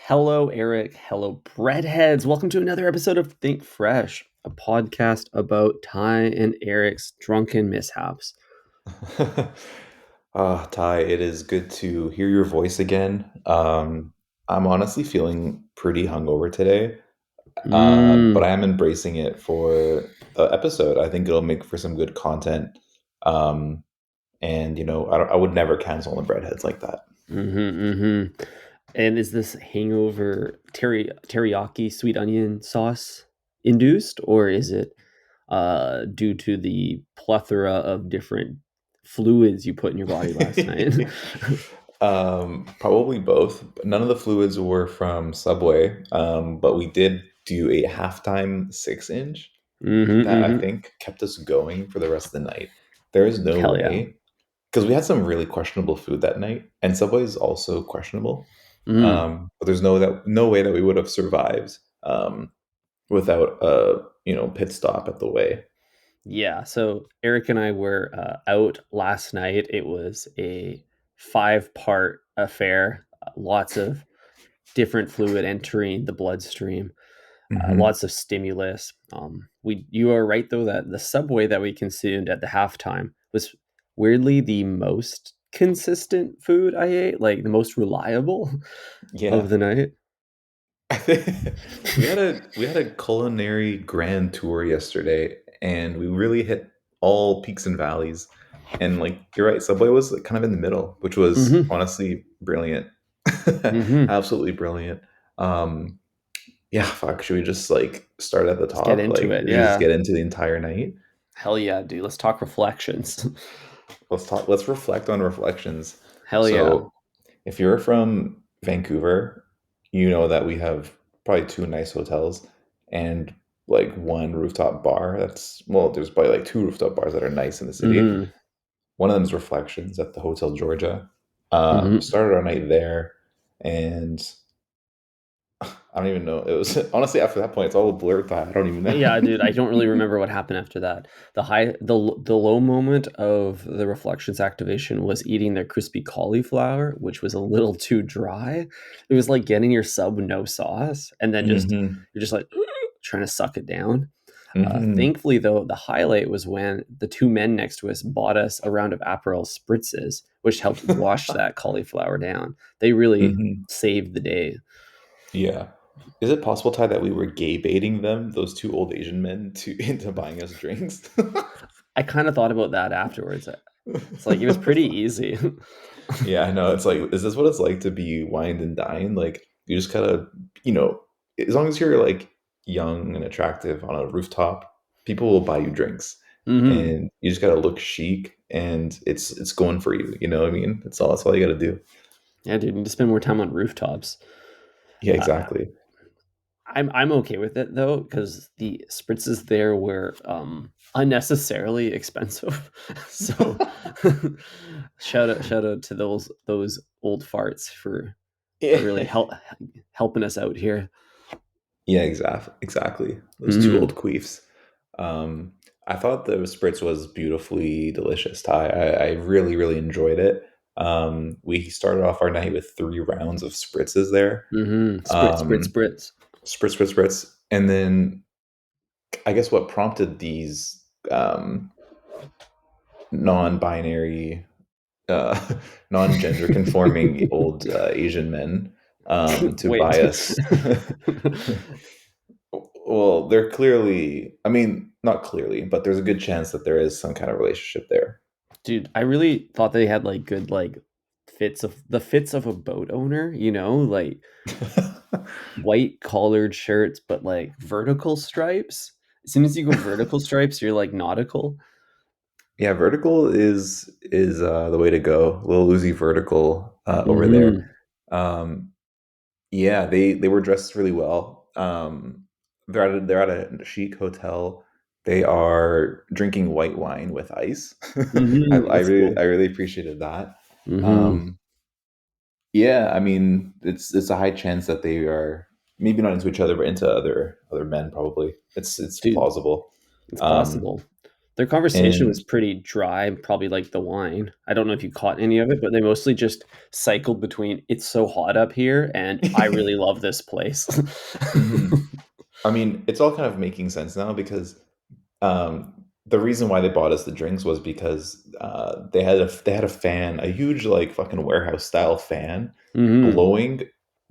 Hello, Eric. Hello, breadheads. Welcome to another episode of Think Fresh, a podcast about Ty and Eric's drunken mishaps. Ty, it is good to hear your voice again. I'm honestly feeling pretty hungover today, but I am embracing it for the episode. I think it'll make for some good content. Um, and I would never cancel on the breadheads like that. And is this hangover teriyaki sweet onion sauce induced, or is it due to the plethora of different fluids you put in your body last night? Probably both. None of the fluids were from Subway, but we did do a halftime 6 inch that I think kept us going for the rest of the night. There is no Hell yeah. way, because we had some really questionable food that night, and Subway is also questionable. Mm. But there's no way that we would have survived without a pit stop at the way. Yeah, so Eric and I were out last night. It was a 5-part affair, lots of different fluid entering the bloodstream, Hmm. lots of stimulus. You are right though that the Subway that we consumed at the halftime was weirdly the most consistent food I ate, like the most reliable of Yeah, the night. I think we had a culinary grand tour yesterday, and we really hit all peaks and valleys. And like you're right, Subway was like, kind of in the middle, which was Mm-hmm. honestly brilliant, Mm-hmm. absolutely brilliant. Um, yeah, fuck. Should we just like start at the Let's get top? into Like, it. we just Yeah. get into the entire night. Hell yeah, dude. Let's talk reflections. Let's talk. Let's reflect on reflections. Hell yeah. So, if you're from Vancouver, you know that we have probably two nice hotels and like one rooftop bar. There's probably like two rooftop bars that are nice in the city. Mm-hmm. One of them is Reflections at the Hotel Georgia. Mm-hmm. Started our night there, and I don't even know. It was honestly after that point, it's all a blur thought. I don't even Yeah, dude, I don't really know. remember what happened after that. The low moment of the reflections activation was eating their crispy cauliflower, which was a little too dry. It was like getting your sub no sauce, and then just Hmm. you're just like trying to suck it down. Hmm. Thankfully, though, the highlight was when the two men next to us bought us a round of Aperol Spritzes, which helped wash that cauliflower down. They really Hmm. saved the day. Yeah. Is it possible, Ty, that we were gay baiting them, those two old Asian men, to into buying us drinks? I kind of thought about that afterwards. It's like it was pretty easy. Yeah, I know. It's like, is this what it's like to be wined and dined? Like, you just gotta, you know, as long as you're like young and attractive on a rooftop, people will buy you drinks, Hmm. and you just gotta look chic, and it's going for you. You know what I mean? That's all you gotta do. Yeah, dude, need to spend more time on rooftops. Yeah, Uh, exactly. I'm okay with it though because the spritzes there were unnecessarily expensive. So shout out to those old farts for really Yeah, helping us out here. yeah, exactly. Those two Hmm. old queefs. Um, I thought the spritz was beautifully delicious, Ty. I really, really enjoyed it. We started off our night with 3 rounds of spritzes there. Hmm. Um, Spritz. spritz, and then I guess what prompted these non-binary, uh, non-gender conforming old Asian men to Wait. buy us. Well, they're clearly, I mean, not clearly, but there's a good chance that there is some kind of relationship there. Dude, I really thought they had like good like fits of a boat owner, like white collared shirts, but like vertical stripes. As soon as you go vertical stripes, you're like nautical. Yeah, vertical is the way to go. Lil Uzi vertical over there. Hmm. Um, yeah, they were dressed really well. They're at a chic hotel. They are drinking white wine with ice. I That's really cool. I really appreciated that. Hmm. Um, yeah, I mean, it's a high chance that they are maybe not into each other, but into other men probably. It's Dude, plausible. it's Um, possible. Their conversation was And pretty dry, probably like the wine. I don't know if you caught any of it, but they mostly just cycled between "It's so hot up here" and "I really love this place." mhm. I mean, it's all kind of making sense now because the reason why they bought us the drinks was because they had a fan, a huge like fucking warehouse style fan, Mhm. blowing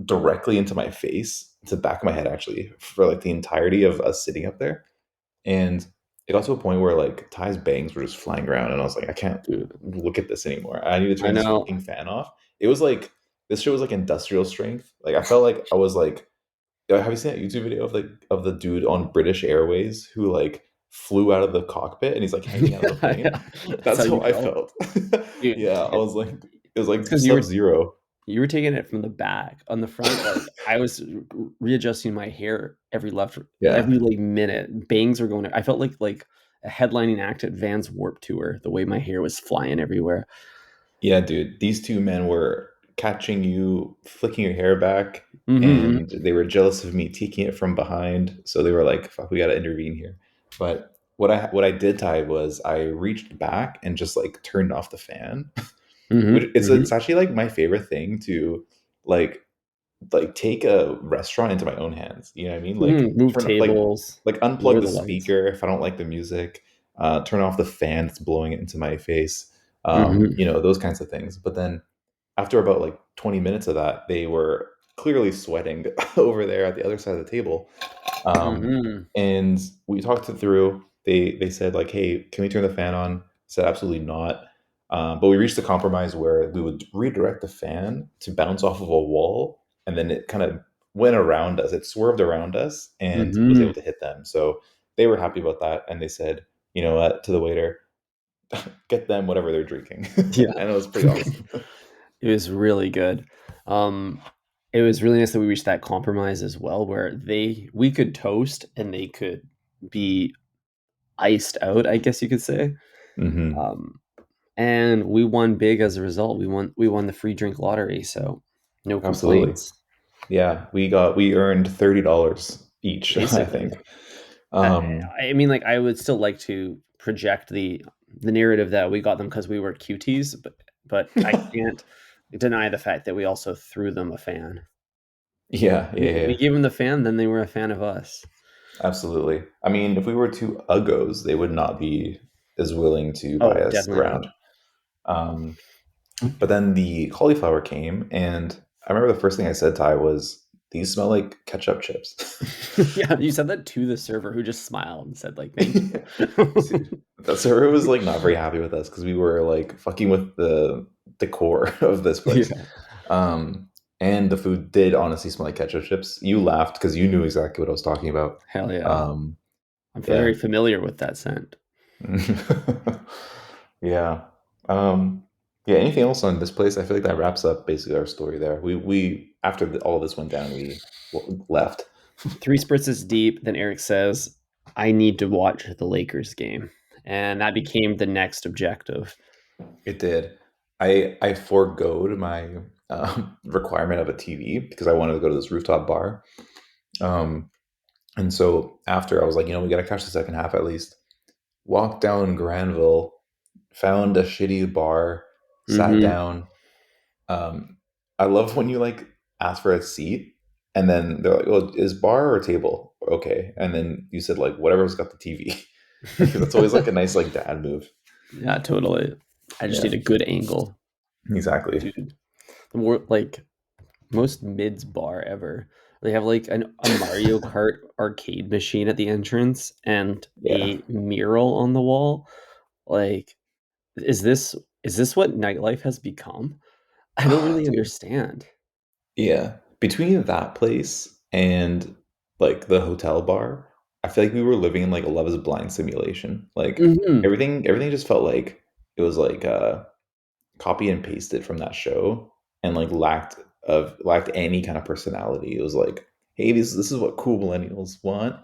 directly into my face, to the back of my head actually, for like the entirety of us sitting up there. And it got to a point where like Ty's bangs were just flying around, and I was like, I can't Dude, look at this anymore. I need to I turn this know. fucking fan off. It was like this shit was like industrial strength. Like I felt like I was like, have you seen that YouTube video of the dude on British Airways who like flew out of the cockpit and he's like hanging out of the Yeah, plane? yeah. That's how That's how you I felt? felt. Dude, Yeah, I was like, it was it's like because Sub Zero. you were taking it from the back. On the front, like, I was readjusting my hair Yeah. every, like, minute. Bangs were going I felt like a headlining act at Vans Warped Tour, the way my hair was flying everywhere. Yeah, dude. These two men were catching you, flicking your hair back, Mhm, and they were jealous of me taking it from behind. So they were like, "Fuck, we got to intervene here." But what I did, Ty, was I reached back and just like turned off the fan. Which mhm, it's mhm, actually like my favorite thing to like take a restaurant into my own hands. You know what I mean? Like mhm. Move turn tables, like lower unplug the the lights. speaker if I don't like the music, turn off the fan that's blowing it into my face. Mhm, Those kinds of things. But then after about like 20 minutes of that, they were clearly sweating over there at the other side of the table. mhm, And we talked it through. They said like, "Hey, can we turn the fan on?" I said, "Absolutely not." But we reached a compromise where we would redirect the fan to bounce off of a wall, and then it kind of went around us. It swerved around us and was mhm. able to hit them. So they were happy about that, and they said, "You know what?" To the waiter, "Get them whatever they're drinking," Yeah. and it was pretty awesome. It was really good. Um, it was really nice that we reached that compromise as well, where we could toast and they could be iced out, I guess you could say. Hmm. Um, and we won big as a result. We won the free drink lottery, so no Absolutely. complaints. Yeah, we earned $30 each, I Basically, think. I, Um, I mean, like I would still like to project the narrative that we got them because we were cuties, but I can't deny the fact that we also threw them a fan. yeah, yeah, We yeah, gave them the fan, then they were a fan of us. absolutely. I mean, if we were two uggos, they would not be as willing to buy Oh, us definitely not. around. Um, but then the cauliflower came, and I remember the first thing I said to Ty was, "These smell like ketchup chips." Yeah, you said that to the server who just smiled and said, like, "Thank Yeah. you." Dude, the server was like not very happy with us because we were like fucking with the decor of this place. Yeah, Um, and the food did honestly smell like ketchup chips. You laughed because you knew exactly what I was talking about. hell yeah. Um, I'm yeah. very familiar with that scent. Yeah. Um, yeah. Anything else on this place? I feel like that wraps up basically our story there. We after all this went down, we left. 3 spritzes deep, then Eric says, "I need to watch the Lakers game." And that became the next objective. It did. I foregoed my requirement of a TV because I wanted to go to this rooftop bar. Um, and so after I was like, we got to catch the second half at least. Walked down Granville, found a shitty bar, sat Mhm. down. I love when you like ask for a seat and then they're like, "Oh, is bar or table?" Okay. And then you said like whatever's got the TV. That's always like a nice like dad move. Yeah, totally. I just need Yeah, a good angle. exactly. Dude, the more like, most mids bar ever. They have like a Mario Kart arcade machine at the entrance and Yeah. a mural on the wall. Like, is this is this what nightlife has become? I don't Oh, really dude. understand. Yeah. Between that place and like the hotel bar, I feel like we were living in like a Love is Blind simulation. Like Mhm. everything just felt like it was like copy and pasted from that show and like lacked any kind of personality. It was like, hey, this is what cool millennials want.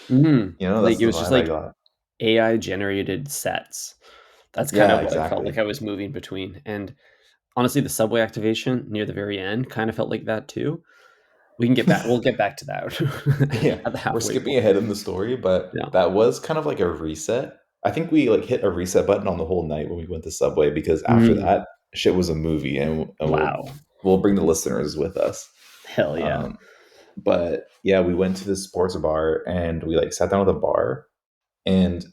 Mhm. That's Like, it the was just vibe I like got. AI generated sets. That's kind Yeah, of what I felt like exactly. I was moving between, and honestly, the subway activation near the very end kind of felt like that too. We'll get back to that Yeah, at the we're halfway skipping point. ahead in the story, but Yeah. that was kind of like a reset. I think we like hit a reset button on the whole night when we went to Subway because after Mm, that, shit was a movie, and wow. we'll bring the listeners with us. Hell yeah. Um, but yeah, we went to this sports bar and we like sat down at the bar, and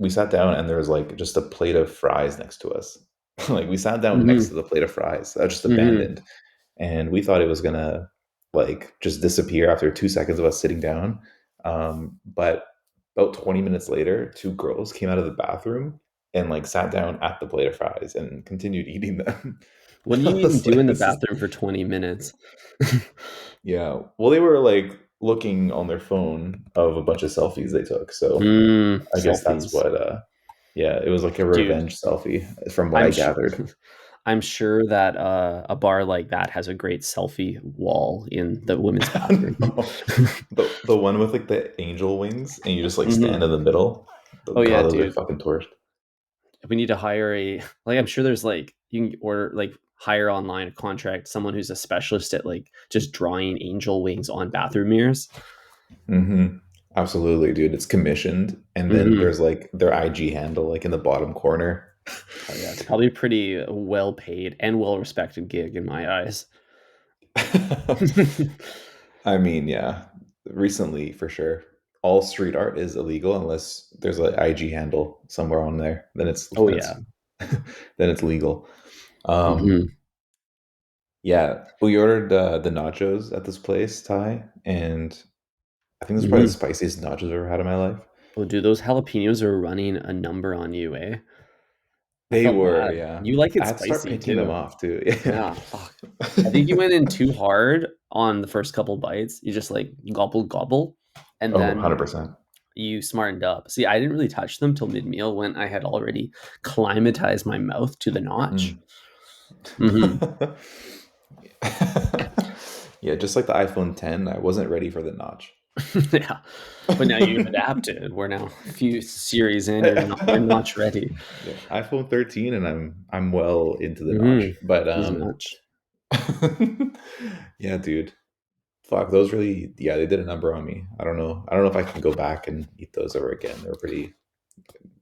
we sat down and there was like just a plate of fries next to us. Like we sat down next to Mhm, the plate of fries, just mhm. abandoned, and we thought it was gonna like just disappear after 2 seconds of us sitting down. But about 20 minutes later, two girls came out of the bathroom and like sat down at the plate of fries and continued eating them. What do I you even was do in like, the this is bathroom for 20 minutes? yeah. Well, they were like looking on their phone of a bunch of selfies they took. So I guess that's Selfies. what yeah, it was like a Dude, revenge selfie from what I I'm su gathered. I'm sure that, a bar like that has a great selfie wall in the women's bathroom. No. The one with like the angel wings and you just like stand Mhm. in the middle. Oh, yeah, God, those are dude. fucking torched. We need to hire a like, I'm sure there's, like you can order like, hire online, a contract, someone who's a specialist at, like, just drawing angel wings on bathroom mirrors. Hmm. Absolutely, dude. It's commissioned, and then Mhm. there's like their IG handle like in the bottom corner. Hell yeah, it's probably a pretty well paid and well respected gig in my eyes. I mean, yeah, recently for sure. All street art is illegal unless there's an IG handle somewhere on there. Oh, Then yeah. it's then it's legal. Um, Mhm, yeah, we ordered the nachos at this place, Thai, and I think this is probably the mhm. spiciest nachos I've ever had in my life. Oh, dude, those jalapenos are running a number on you, eh? I They felt were, bad. yeah. You like I it had to start spicy picking them too. off too. Yeah. Yeah, fuck. I think you went in too hard on the first couple bites. You just, like, gobble, gobble, and Oh, then 100%. you smartened up. See, I didn't really touch them till mid-meal when I had already climatized my mouth to the notch. Mm. Mhm. Yeah, just like the iPhone 10, I wasn't ready for the notch. Yeah, but now you've adapted. We're now a few series in, you're notch ready. Yeah, iPhone 13 and I'm well into the notch. Mhm. But He's notch. yeah, dude. Fuck, those really yeah, they did a number on me. I don't know. I don't know if I can go back and eat those ever again. They were pretty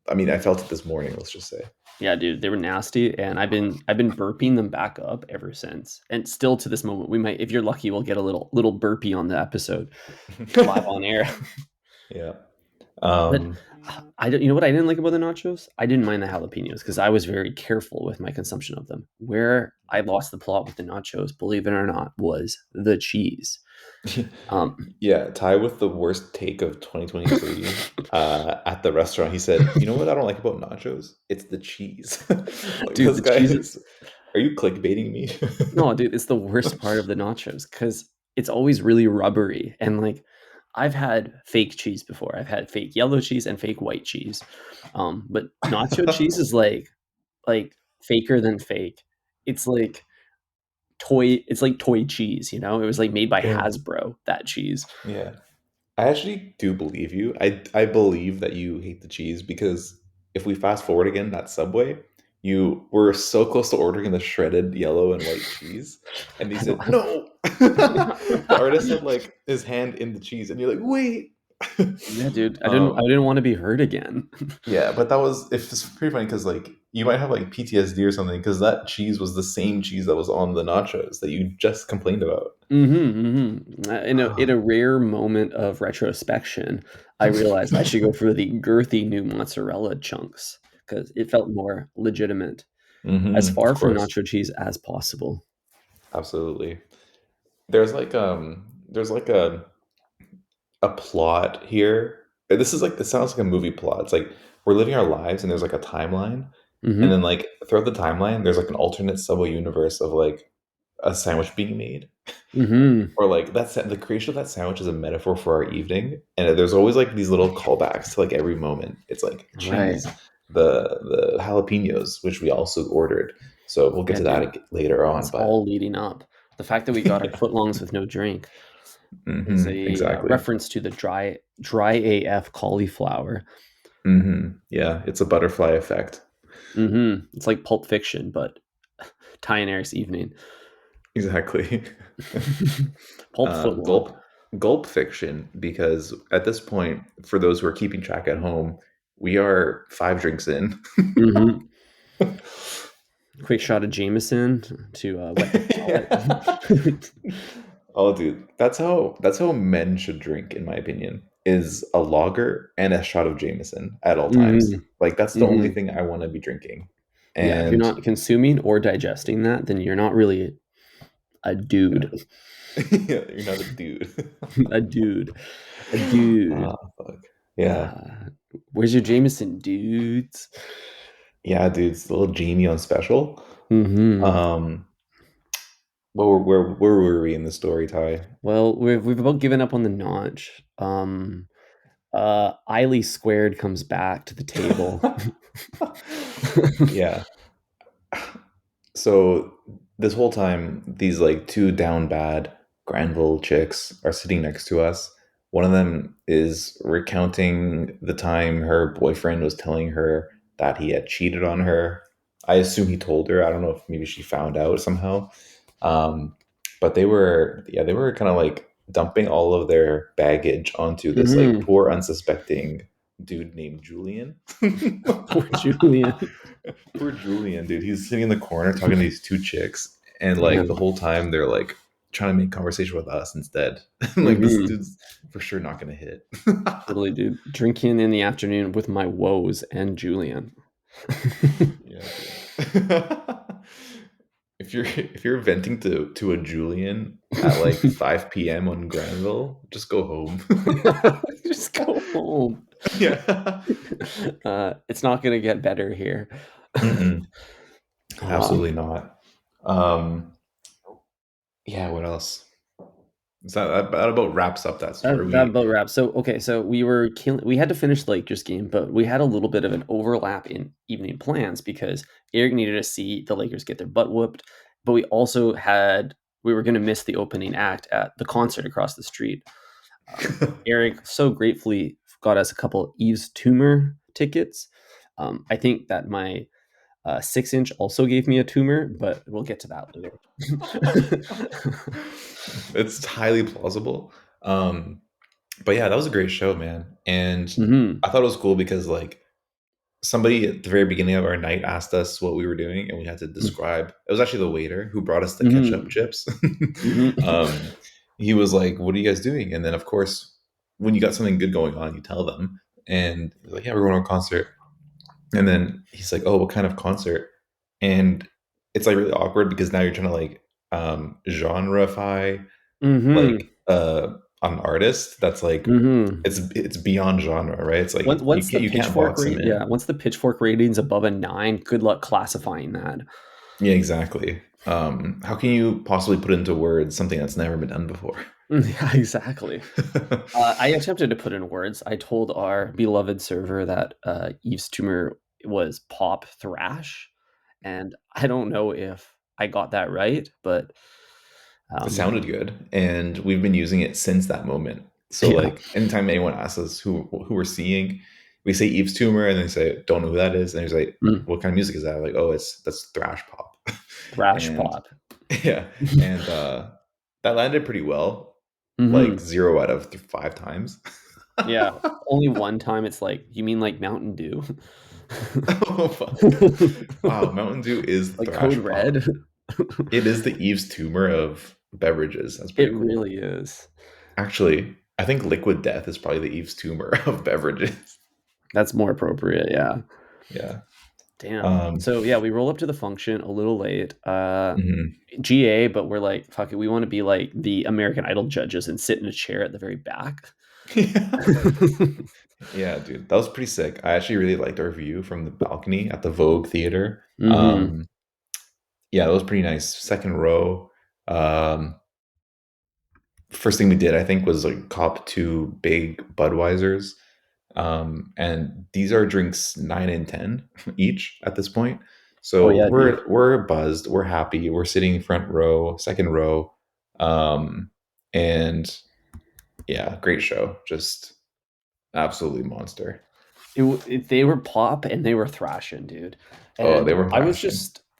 I mean, I felt it this morning, let's just say. Yeah, dude, they were nasty, and I've been burping them back up ever since, and still to this moment, we might, if you're lucky, we'll get a little burpee on the episode live on air. Yeah. But Um I don't. You know what I didn't like about the nachos? I didn't mind the jalapenos because I was very careful with my consumption of them. Where I lost the plot with the nachos, believe it or not, was the cheese. Um, yeah, Ty with the worst take of 2023 at the restaurant. He said, "You know what I don't like about nachos? It's the cheese." Like dude, this the guy cheese. is are you clickbaiting me? No, dude, it's the worst part of the nachos because it's always really rubbery. And like, I've had fake cheese before. I've had fake yellow cheese and fake white cheese. But nacho cheese is like faker than fake. It's like toy. It's like toy cheese. You know, it was like made by Yeah. Hasbro. That cheese. Yeah. I actually do believe you. I believe that you hate the cheese because if we fast forward again, that Subway, you were so close to ordering the shredded yellow and white cheese, and he I don't. said no. The artist had like his hand in the cheese, and you're like, wait. Yeah, dude. I didn't. I um, didn't want to be hurt again. yeah, but that was it's pretty funny because like you might have like PTSD or something because that cheese was the same cheese that was on the nachos that you just complained about. In a rare moment of retrospection, I realized I should go for the girthy new mozzarella chunks because it felt more legitimate, as Of far from course, nacho cheese as possible. absolutely. There's like a plot here. This is like it sounds like a movie plot. It's like we're living our lives and there's like a timeline, and then Mhm. like throughout the timeline, there's like an alternate Subway universe of like a sandwich being made, Mhm. or like the creation of that sandwich is a metaphor for our evening, and there's always like these little callbacks to like every moment. It's like Right. cheese, the jalapenos, which we also ordered. So we'll get Yeah, to dude. that later on, It's but all leading up. The fact that we got our footlongs with no drink is a, exactly. reference to the dry AF cauliflower. Yeah, it's a butterfly effect. It's like Pulp Fiction, but Ty and Eric's evening. Exactly. Pulp footlong. Gulp fiction because at this point, for those who are keeping track at home, we are 5 drinks in. Mhm. Quick shot of Jameson to, wet the Yeah. palate. Oh, dude, that's how men should drink, in my opinion. Is a lager and a shot of Jameson at all times. Mhm. Like that's the only Mhm. thing I want to be drinking. Yeah, if you're And not consuming or digesting that, then you're not really a yeah, dude. yeah, you're not a dude. A dude. A dude. Ah, fuck. Yeah, Uh, where's your Jameson, dudes? yeah, dude, it's a little Jamie on special. Mhm. Um, where were we in the story, Ty? Well, we've about given up on the notch. Eiley squared comes back to the table. Yeah. So this whole time, these like two down bad Granville chicks are sitting next to us. One of them is recounting the time her boyfriend was telling her that he had cheated on her. I assume he told her. I don't know if maybe she found out somehow. Um, but they were kind of like dumping all of their baggage onto this like Mhm. poor unsuspecting dude named Julian. Poor Julian. Poor Julian, dude. He's sitting in the corner talking to these two chicks, and like the Damn. whole time they're like trying to make conversation with us instead. Like this Mhm. dude's for sure not gonna hit. Totally, dude. Drinking in the afternoon with my woes and Julian. Yeah, dude. If you're venting to a Julian at like 5 p.m. on Granville, just go home. Just go home. Yeah. It's not gonna get better here. Mm-mm, Um, absolutely not. Um, yeah, what else? That about wraps up that story. that about wraps. So okay, so we had to finish the Lakers game, but we had a little bit of an overlap in evening plans because Eric needed to see the Lakers get their butt whooped, but we were gonna miss the opening act at the concert across the street. Eric so gratefully got us a couple Yves Tumor tickets. I think that my 6 inch also gave me a tumor, but we'll get to that later. It's highly plausible. But yeah, that was a great show, man. And Hmm. I thought it was cool because like somebody at the very beginning of our night asked us what we were doing, and we had to describe. It was actually the waiter who brought us the ketchup Hmm. chips. Hmm. um, he was like, "What are you guys doing?" And then, of course, when you got something good going on, you tell them. And we're like, "Yeah, we're going to a concert." And then he's like, "Oh, what kind of concert?" And it's like really awkward because now you're trying to like genreify like Hmm. an artist that's like Hmm. it's beyond genre, right? It's like Once the you can't pitchfork box him rate, yeah, in. once the pitchfork rating's above a 9, good luck classifying that. Yeah, exactly. How can you possibly put into words something that's never been done before? Yeah, exactly. I attempted to put in words. I told our beloved server that Yves Tumor was pop thrash, and I don't know if I got that right, but It um, sounded good, and we've been using it since that moment. So yeah. like anytime anyone asks us who we're seeing, we say Eve's Tumor, and they say don't know who that is, and he's like, Mm. "What kind of music is that?" Like, "Oh, that's thrash pop," Thrash and pop. yeah, and that landed pretty well, like Hmm. 0 out of 5 times. Yeah. Only one time it's like, you mean like Mountain Dew? Oh fuck! Wow, Mountain Dew is Like Code thrash Red? pop. It is the Eve's Tumor of beverages. That's It pretty cool. really is. Actually, I think Liquid Death is probably the Eve's Tumor of beverages. That's more appropriate, yeah. Yeah. Damn. Um, So yeah, we roll up to the function a little late. mhm. GA, but we're like, fuck it, we want to be like the American Idol judges and sit in a chair at the very back. Yeah. Yeah, dude, that was pretty sick. I actually really liked our view from the balcony at the Vogue Theater. Hmm. Yeah, that was pretty nice. Second row. Um, first thing we did, I think, was like cop 2 big Budweisers. And these are drinks 9 and 10 each at this point. Oh So yeah, dude. we're buzzed, we're happy, we're sitting front row, second row, um, and yeah, great show, just absolutely monster. They were pop and they were thrashing, dude. Oh, they And were thrashing.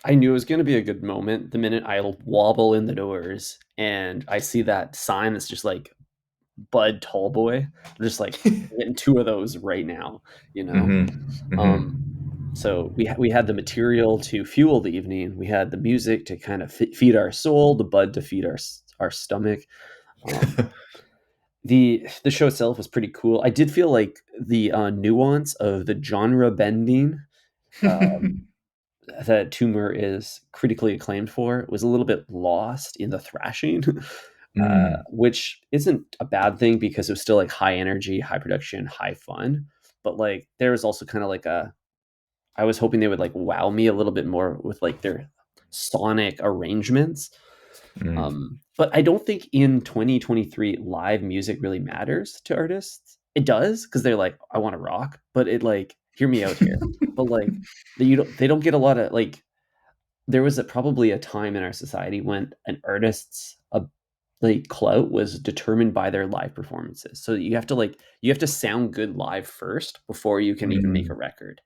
I knew it was going to be a good moment the minute I wobble in the doors and I see that sign that's just like Bud Tall Boy. I'm just like getting two of those right now, you know. Mhm. Um, Mhm. so we had the material to fuel the evening. We had the music to kind of feed our soul, the bud to feed our stomach. Um, the show itself was pretty cool. I did feel like the nuance of the genre bending that Tumor is critically acclaimed for was a little bit lost in the thrashing, Mm. which isn't a bad thing because it was still like high energy, high production, high fun. But like there was also kind of like a I was hoping they would like wow me a little bit more with like their sonic arrangements. Mm. But I don't think in 2023 live music really matters to artists. It does because they're like, I want to rock, but it like, hear me out here. But like, they don't get a lot of like. There was probably a time in our society when an artist's like clout was determined by their live performances. So you have to sound good live first before you can even make a Mm. record.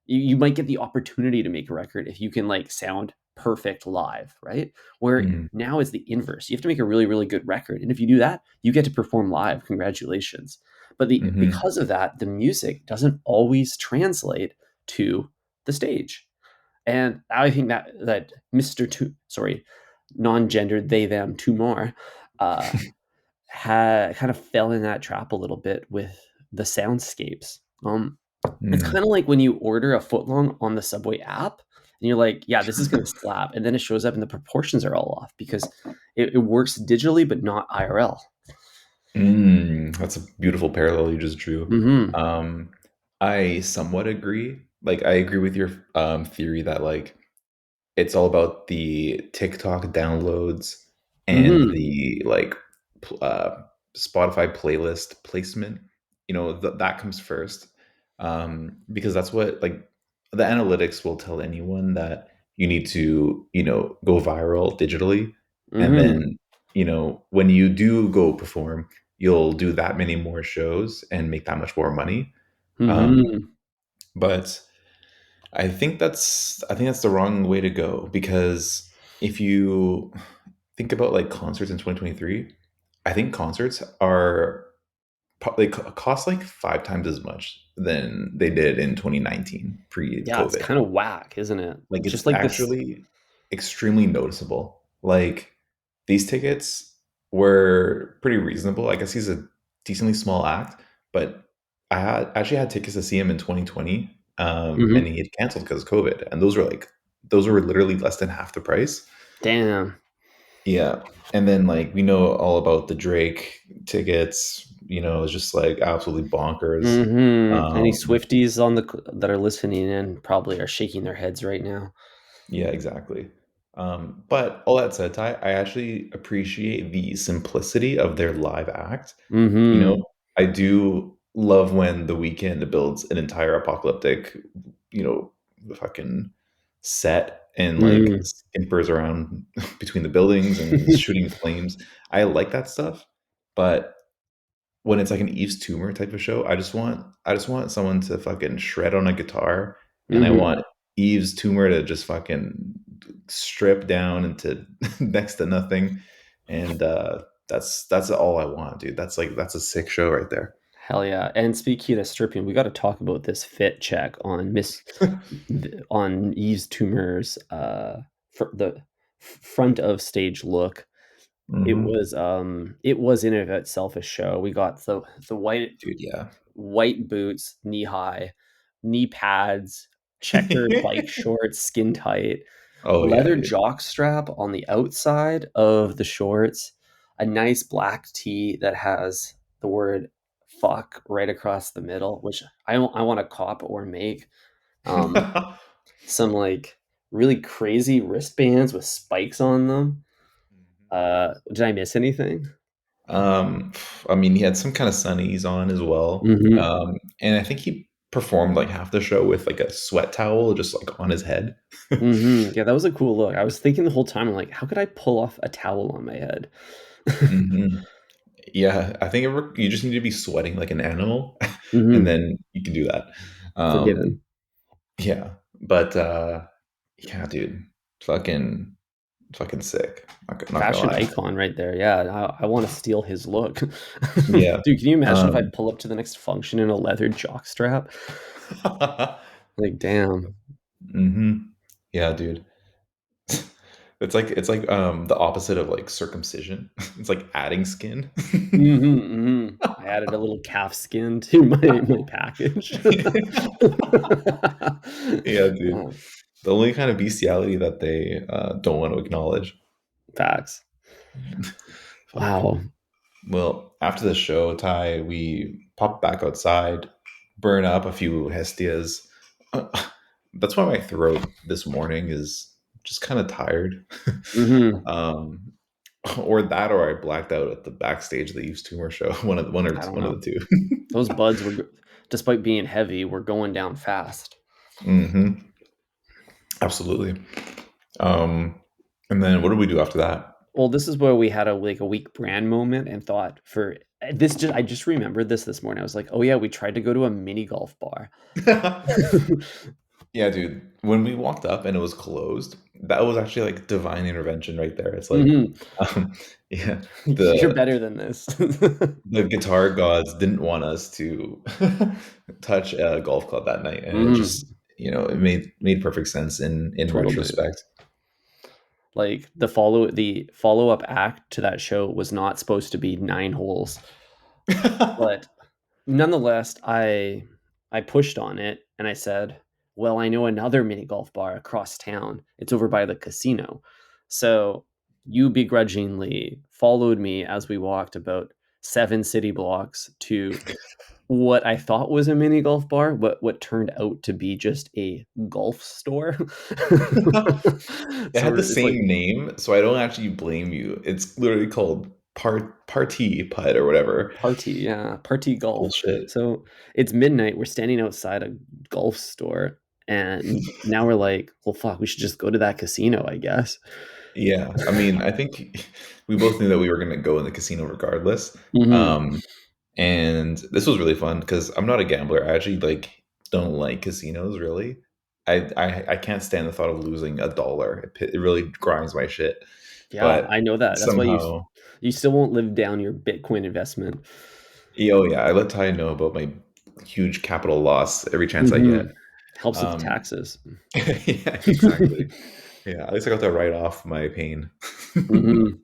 You might get the opportunity to make a record if you can like sound perfect live, right? Where Mm. now is the inverse. You have to make a really, really good record. And if you do that, you get to perform live. Congratulations. But Mhm. because of that, the music doesn't always translate to the stage. And I think that Mr. Sorry, non-gendered they them Tumor uh had kind of fell in that trap a little bit with the soundscapes. It's Mm. kinda like when you order a footlong on the Subway app, and you're like, "Yeah, this is gonna slap," and then it shows up and the proportions are all off because it works digitally, but not IRL. Mm. That's a beautiful parallel you just drew. Mhm. Um, I somewhat agree. Like, I agree with your theory that like it's all about the TikTok downloads and Mhm. the like Spotify playlist placement. That comes first, because that's what like the analytics will tell anyone that you need to go viral digitally, and Mhm. then when you do go perform, you'll do that many more shows and make that much more money. Um, Mhm. but I think that's the wrong way to go, because if you think about like concerts in 2023, I think concerts are cost like 5 times as much than they did in 2019 Yeah, it's pre-COVID. kinda whack, isn't it? Like, Just it's like this. actually extremely noticeable. Like, these tickets were pretty reasonable. I guess he's a decently small act, but I actually had tickets to see him in 2020, and Mhm. he had canceled because of COVID, and those were literally less than half the price. Damn. Yeah, and then, like, we know all about the Drake tickets, it's just, like, absolutely bonkers. Mhm. Any Um Swifties on the that are listening in probably are shaking their heads right now. Yeah, exactly. But all that said, Ty, I actually appreciate the simplicity of their live act. You know, Mhm. I do love when The Weeknd builds an entire apocalyptic, you know, fucking set and like Mm. skimpers around between the buildings and is shooting flames. I like that stuff, but when it's like an Yves Tumor type of show, I just want someone to fucking shred on a guitar, and I Mhm. want Yves Tumor to just fucking strip down into next to nothing, and that's all I want, dude. That's a sick show right there. Hell yeah. And speaking of stripping, we gotta talk about this fit check on on Yves Tumor's, the front of stage look. Hmm. It was in and of itself a show. We got the Dude, yeah. white boots, knee high, knee pads, checkered bike shorts, skin tight, Oh yeah, leather dude. jock strap on the outside of the shorts, a nice black tee that has the word "fuck" right across the middle, which I wanna cop or make. Um, some, like, really crazy wristbands with spikes on them. Did I miss anything? I mean, he had some kind of sunnies on as well, Mhm. and I think he performed like half the show with like a sweat towel just like on his head. Mhm. Yeah, that was a cool look. I was thinking the whole time, I'm like, "How could I pull off a towel on my head?" Mhm. Yeah, I think you just need to be sweating like an animal, and Mhm. then you can do that. Um, Forgiven. yeah, but yeah, dude, fucking. fucking sick. Not gonna Fashion lie. icon right there. Yeah, I want to steal his look. Yeah. Dude, can you imagine if I Um, pull up to the next function in a leather jockstrap? Like, damn. hmm Yeah, dude. It's like the opposite of like circumcision. It's like adding skin. I added a little calf skin to my package. Yeah, dude. Uh, The only kind of bestiality that they don't want to acknowledge. Facts. Fuck. Wow. Well, after the show, Ty, we pop back outside, burn up a few Hestias. That's why my throat this morning is just kind of tired. Mhm. um, or that, or I blacked out at the backstage of the Yves Tumor show. I don't One of know. the two. Those buds were, despite being heavy, were going down fast. Absolutely. Um, and then what did we do after that? Well, this is where we had a like a weak brand moment and thought for this just I just remembered this morning. I was like, "Oh yeah, we tried to go to a mini golf bar." Yeah, dude. When we walked up and it was closed, that was actually like divine intervention right there. It's like, Mhm. um, yeah, You're the better than this. the guitar gods didn't want us to touch a golf club that night, and it Mhm. just, it made perfect sense in Totally. retrospect. Like the follow-up act to that show was not supposed to be 9 holes, but nonetheless, I pushed on it and I said, "Well, I know another mini golf bar across town. It's over by the casino." So, you begrudgingly followed me as we walked about 7 city blocks to what I thought was a mini golf bar, but what turned out to be just a golf store. It So, had the it's like same name, so I don't actually blame you. It's literally called Party Putt or whatever. party, yeah, party golf. Bullshit. So it's midnight. We're standing outside a golf store, and now we're like, "Well, fuck, we should just go to that casino, I guess." Yeah, I mean, I think we both knew that we were going to go in the casino regardless. Mhm. Um, and this was really fun because I'm not a gambler. I actually like don't like casinos really. I can't stand the thought of losing $1. It really grinds my shit. Yeah, But I know that. That's why somehow, you still won't live down your Bitcoin investment. oh yeah, I let Ty know about my huge capital loss every chance I get. Mhm. Helps with the Um, taxes. yeah, exactly. Yeah, at least I got to write off my pain. Mhm.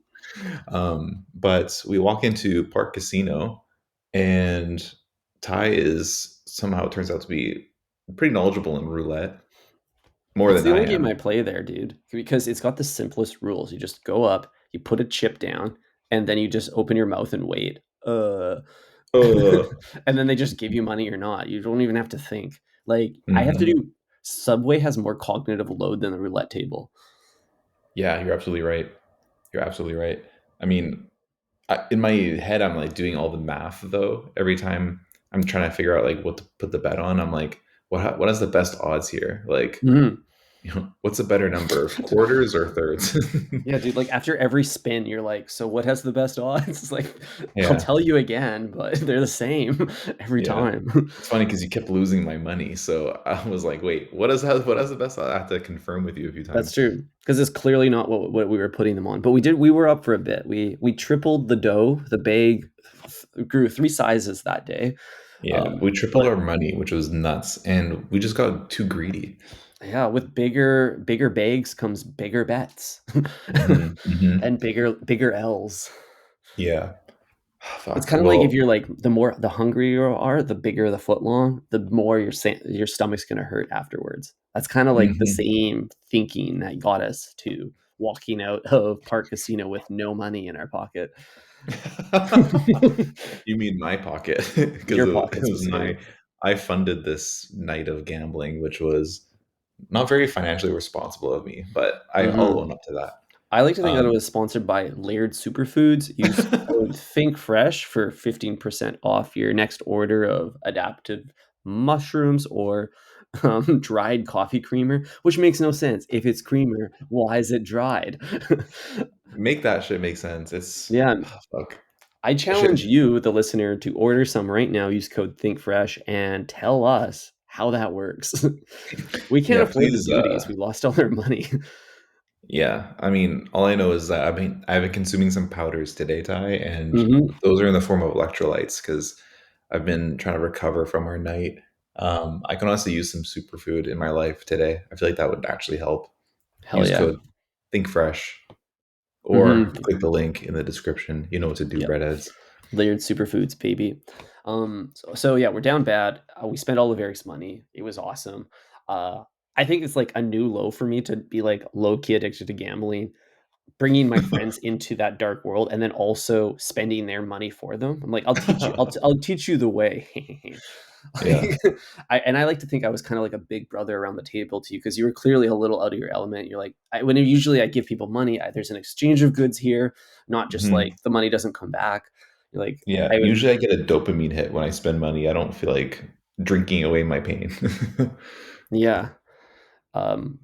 But we walk into Park Casino, and Ty is somehow turns out to be pretty knowledgeable in roulette, more It's than the I only game am. I play there, dude, because it's got the simplest rules. You just go up, you put a chip down, and then you just open your mouth and wait. Uh, And then they just give you money or not. You don't even have to think. Like, I have to mhm. do Subway has more cognitive load than the roulette table. Yeah, you're absolutely right. You're absolutely right. I mean, in my head, I'm like doing all the math though. Every time I'm trying to figure out like what to put the bet on, I'm like, what has the best odds here? Like, Mhm. what's a better number, quarters or thirds? Yeah, dude, like, after every spin, you're like, "So what has the best odds?" It's like, I'll Yeah, tell you again, but they're the same every yeah. time. It's funny because you kept losing my money, so I was like, "Wait, what has the best?" I have to confirm with you a few That's times. true, because it's clearly not what we were putting them on, but we were up for a bit. We tripled the dough, the bag grew 3 sizes that day, Yeah, we tripled but our money, which was nuts, and we just got too greedy. yeah, with bigger bags comes bigger bets, and bigger L's. Yeah, It's fuck. kinda like if Well, you're, like, the hungrier you are, the bigger the footlong, the more your stomach's gonna hurt afterwards. That's kinda like the mhm. same thinking that got us to walking out of Park Casino with no money in our pocket. You mean my pocket? Because Your it pocket was my specifically. I funded this night of gambling, which was not very financially responsible of me, but I'll Mhm. own up to that. I like to think that it Um, was sponsored by Laird Superfoods. Use code ThinkFresh for 15% off your next order of adaptive mushrooms or, dried coffee creamer, which makes no sense. If it's creamer, why is it dried? make that shit make sense. It's Yeah, fuck. I I should challenge you, the listener, to order some right now, use code ThinkFresh, and tell us how that works. We can't yeah, afford the please, duties, we lost all our money. Yeah, I mean, all I know is that I've been consuming some powders today, Ty, and Hmm. those are in the form of electrolytes because I've been trying to recover from our night. I can honestly use some superfood in my life today. I feel like that would actually help. Hell Use yeah. code Think Fresh or Hmm. click the link in the description. You know what to do, Yeah. redheads. Layered superfoods, baby. So yeah, we're down bad. We spent all of Eric's money. It was awesome. Uh, I think it's like a new low for me to be like low key addicted to gambling, bringing my friends into that dark world, and then also spending their money for them. I'm like, I'll teach you. I'll teach you the way. Yeah. Like, I like to think I was kind of like a big brother around the table to you because you were clearly a little out of your element. You're like, when usually I give people money, there's an exchange of goods here, not just like Mhm. the money doesn't come back. You're like, Yeah, I would, usually I get a dopamine hit when I spend money. I don't feel like drinking away my pain. yeah.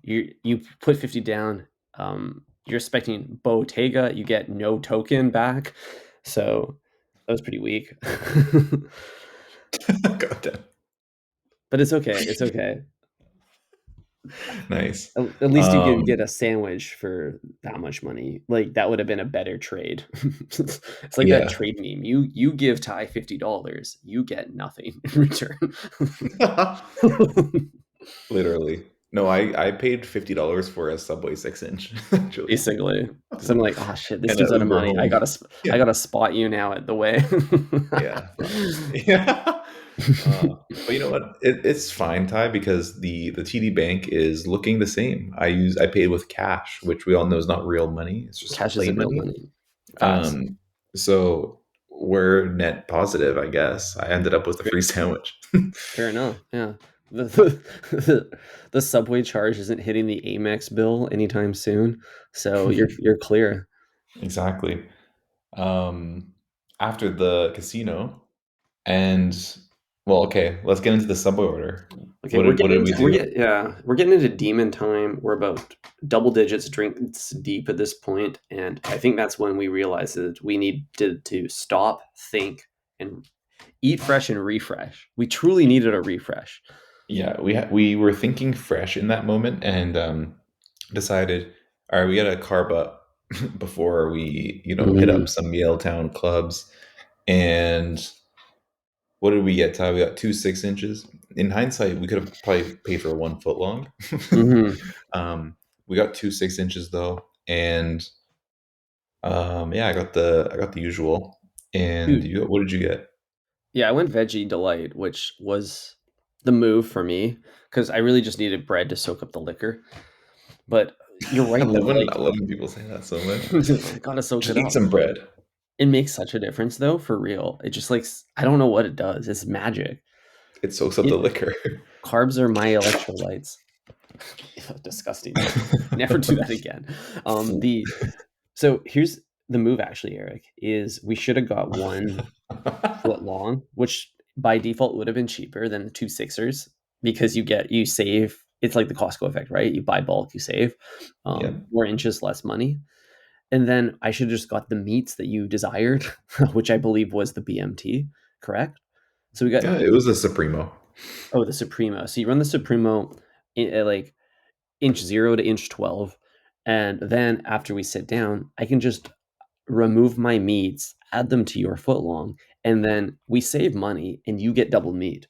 You put 50 down. You're expecting Bottega, you get no token back. So that was pretty weak. God damn. But it's okay. It's okay. Nice. At least you get Um, a sandwich for that much money. Like that would have been a better trade. It's like that yeah. trade meme. You give Ty $50, you get nothing in return. Literally. No, I paid $50 for a Subway 6 inch, actually. Basically, because I'm like, oh shit, this And an dude's out of Uber money. home. I Yeah. gotta spot you now at the way. Yeah, fuck. Yeah. But you know what? It's fine, Ty, because the TD Bank is looking the same. I paid with cash, which we all know is not real money. It's just Cash play isn't real money. money. Facts. Um, so we're net positive, I guess. I ended up with a free sandwich. Fair enough. Yeah. The subway charge isn't hitting the Amex bill anytime soon, so you're clear. Exactly. Um, After the casino, and well, okay, let's get into the Subway order. Okay, What did we do? we're getting into demon time. We're about double digits drinks deep at this point, and I think that's when we realized that we need to stop, think, and eat fresh and refresh. We truly needed a refresh. Yeah, we were thinking fresh in that moment, and decided, all right, we gotta carb up before we, hit up Mm, some Yale Town clubs. And what did we get, Ty? We got 2 6 inches. In hindsight, we could have probably paid for 1 foot long. mhm. We got 2 6 inches though, and yeah, I got the usual. And Dude, you, what did you get? yeah, I went veggie delight, which was the move for me because I really just needed bread to soak up the liquor. But you're right though, I like love when people say that so much. gotta soak Just it eat up. some bread. It makes such a difference though, for real. It just like I don't know what it does. It's magic. It soaks up the It liquor. Carbs are my electrolytes. Disgusting. Never do that again. The So here's the move actually, Eric, is we should have got 1 foot long, which by default would have been cheaper than the two sixers because you save. It's like the Costco effect, right? You buy bulk, you save Yep. more inches, less money. And then I should have just got the meats that you desired, which I believe was the BMT, correct? So we got Yeah, it was a Supremo. the Supremo. So you run the Supremo at like inch 0 to inch 12, and then after we sit down, I can just remove my meats, add them to your foot long, and then we save money and you get double meat.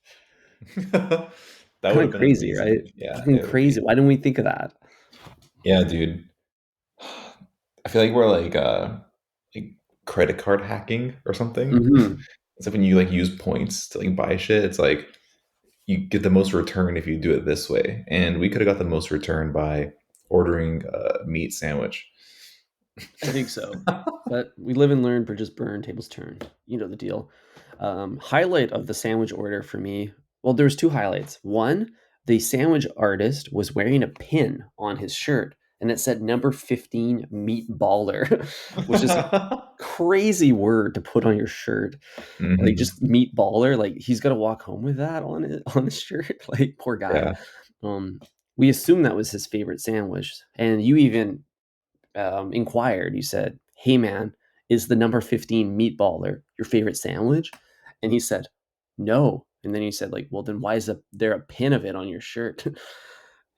That would Kind have of been crazy, right? amazing. Yeah, Fucking it would crazy. be. Why didn't we think of that? Yeah, dude. I feel like we're like credit card hacking or something. Hmm. It's like when you like use points to like buy shit, it's like you get the most return if you do it this way. And we could have got the most return by ordering a meat sandwich. I think so. But we live and learn, bridges burn, tables turn. You know the deal. Highlight of the sandwich order for me. Well, there was two highlights. One, the sandwich artist was wearing a pin on his shirt, and it said number 15 meat baller, which is a crazy word to put on your shirt. Like Hmm. just meat baller. Like he's got to walk home with that on his shirt. Like poor guy. Yeah. Um, we assumed that was his favorite sandwich, and you even inquired. You said, "Hey man, is the number 15 meatballer your favorite sandwich?" And he said, "No." And then he said, "Like, well, then why is there a pin of it on your shirt?"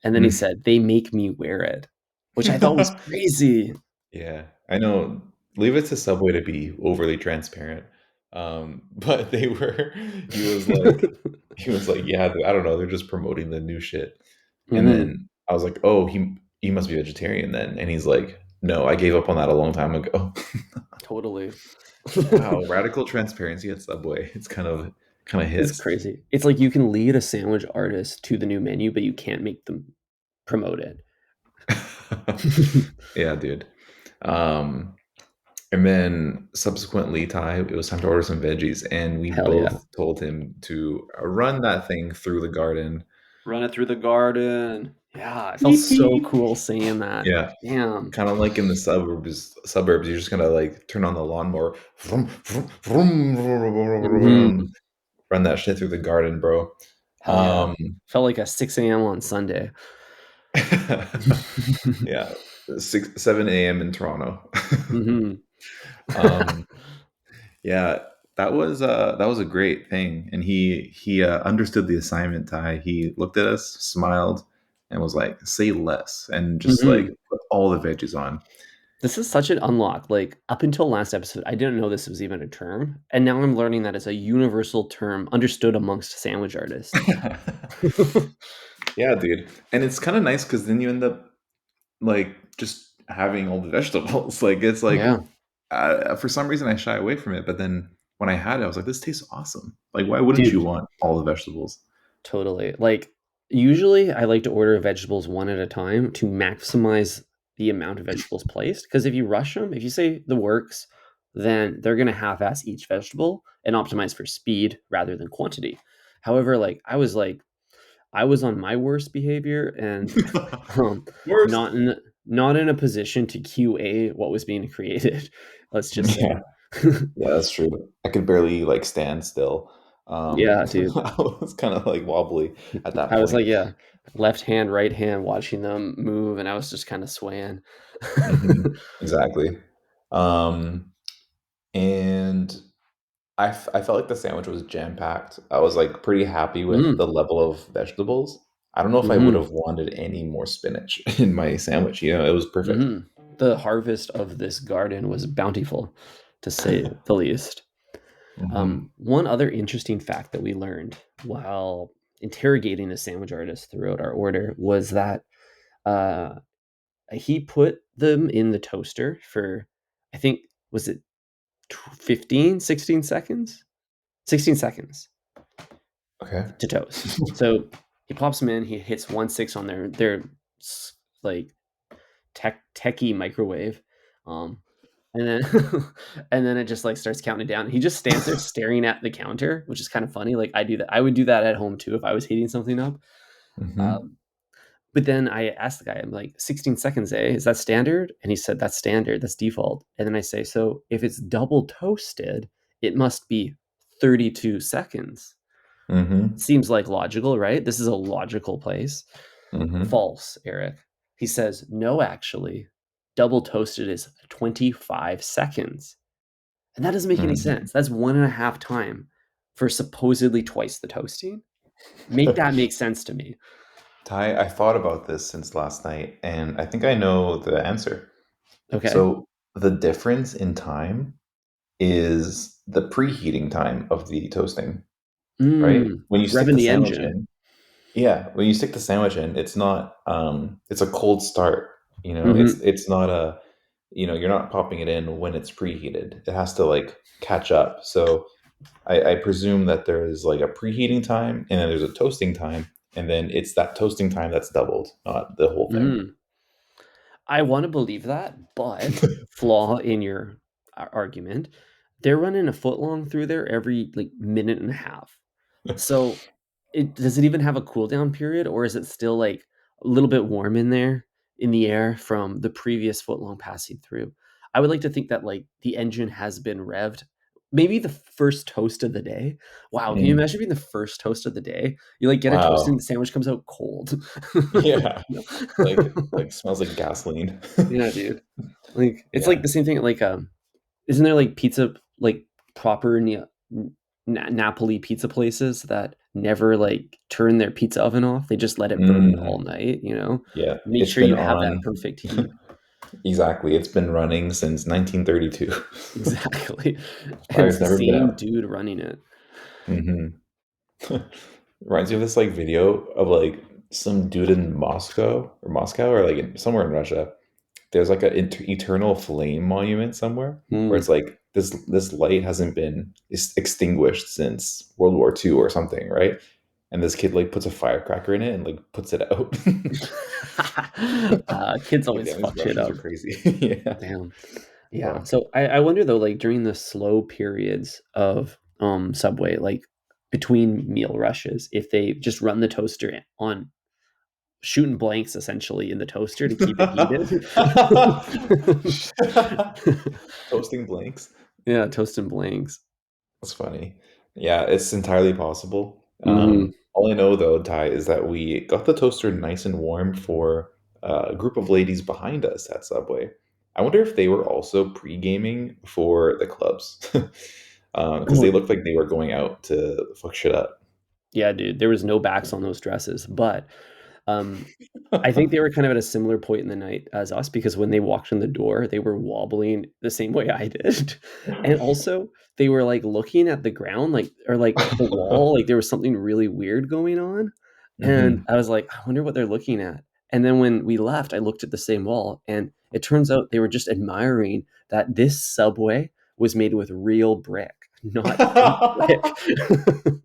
And then he said, "They make me wear it." which I thought was crazy. Yeah, I know. Leave it to Subway to be overly transparent. But they were he was like, "Yeah, I don't know, they're just promoting the new shit." And Mhm. then I was like, "Oh, he must be vegetarian then." And he's like, "No, I gave up on that a long time ago." Totally. Wow, radical transparency at Subway. It's kind of It's hits. crazy. It's like you can lead a sandwich artist to the new menu, but you can't make them promote it. Yeah, dude. Um, and then subsequently, Ty, it was time to order some veggies, and we Hell yeah. both told him to run that thing through the garden. Run it through the garden. Yeah, it felt Beep, so beep. cool saying that. Yeah, Damn. kind of like in the suburbs, you're just gonna like turn on the lawnmower, vroom, vroom, vroom, vroom, vroom, vroom, vroom, Mhm. run that shit through the garden, bro. Hell yeah. Um, Felt like a 6 a.m. on Sunday. yeah, 7 a.m. in Toronto. Mhm. um, yeah, that was a great thing, and he understood the assignment. Ty, he looked at us, smiled, and was like, "Say less," and just like Mhm. put all the veggies on. This is such an unlock. Like, up until last episode, I didn't know this was even a term, and now I'm learning that it's a universal term understood amongst sandwich artists. Yeah, dude. And it's kind of nice because then you end up like just having all the vegetables. Like it's like Yeah. for some reason I shy away from it, but then when I had it, I was like, this tastes awesome. Like, why wouldn't you Dude, want all the vegetables? totally. Like, usually I like to order vegetables one at a time to maximize the amount of vegetables placed. Because if you rush them, if you say the works, then they're gonna half-ass each vegetable and optimize for speed rather than quantity. However, I was on my worst behavior and um, Worst. not in not in a position to QA what was being created. Let's just say. Yeah, yeah, that's true. I could barely like stand still. Yeah, dude. I was kind of like wobbly at that I was point. like, yeah, left hand, right hand, watching them move, and I was just kind of swaying. Exactly. Um, and I felt like the sandwich was jam packed. I was like pretty happy with Mm, the level of vegetables. I don't know if I would hmm have wanted any more spinach in my sandwich. You know, it was perfect. hmm The harvest of this garden was bountiful, to say the least. Hmm. One other interesting fact that we learned while interrogating the sandwich artist throughout our order was that uh, he put them in the toaster for, I think, was it 15, 16 seconds? 16 seconds Okay. to toast. So he pops them in, he hits 1.6 on like techie microwave. Um, and then and then it just like starts counting down. He just stands there staring at the counter, which is kind of funny. Like I do that. I would do that at home too if I was heating something up. Hmm. Um, But then I asked the guy, I'm like, 16 seconds, eh? Is that standard? And he said, that's standard, that's default. And then I say, so if it's double toasted, it must be 32 seconds. Hmm. Seems like logical, right? This is a logical place. Hmm. False, Eric. He says, no, actually, double toasted is 25 seconds. And that doesn't make any Hmm. sense. That's 1.5 time for supposedly twice the toasting. Make that make sense to me. Ty, I thought about this since last night, and I think I know the answer. Okay. So the difference in time is the preheating time of the toasting, right? When you stick Revving the the sandwich engine. in, yeah, when you stick the sandwich in, it's not it's a cold start, you know? Hmm It's not a you're not popping it in when it's preheated. It has to like catch up. So I presume that there is like a preheating time and then there's a toasting time, and then it's that toasting time that's doubled, not the whole thing. hmm I want to believe that, but flaw in your argument, they're running a footlong through there every like minute and a half. So, does it even have a cooldown period, or is it still like a little bit warm in there in the air from the previous footlong passing through? I would like to think that like the engine has been revved. Maybe the first toast of the day. Wow, can you Mm, imagine being the first toast of the day? You like get a toast and wow. the sandwich comes out cold. Yeah. No. Like smells like gasoline. Yeah, dude. Like, it's like Yeah. the same thing, like, isn't there, like, pizza, like, proper Napoli pizza places that never like turn their pizza oven off. They just let it burn all Mm, night, you know? yeah, Make it's sure been you have that on. perfect heat. Exactly, it's been running since 1932. Exactly. And it's Fire's the never been same out. dude running it. Mhm. Reminds me of this like video of like some dude in Moscow or like somewhere in Russia. There's like an eternal flame monument somewhere where Mm. it's like this light hasn't been extinguished since World War II or something, right? And this kid like puts a firecracker in it and like puts it out. Kids Like always damn, these fuck shit Russians are up. crazy. Yeah. Damn. Yeah. Fuck. So I wonder though, like during the slow periods of Subway, like between meal rushes, if they just run the toaster on shooting blanks essentially in the toaster to keep it heated. Toasting blanks. Yeah, toasting blanks. That's funny. Yeah, it's entirely possible. Mhm. All I know though, Ty, is that we got the toaster nice and warm for a group of ladies behind us at Subway. I wonder if they were also pre-gaming for the clubs, because they Oh, looked like they were going out to fuck shit up. yeah, dude, there was no backs on those dresses, but um I think they were kind of at a similar point in the night as us because when they walked in the door, they were wobbling the same way I did. And also, they were like looking at the ground, like, or like the wall, like there was something really weird going on. And Hmm. I was like, I wonder what they're looking at. And then when we left, I looked at the same wall, and it turns out they were just admiring that this subway was made with real brick, not fake brick. That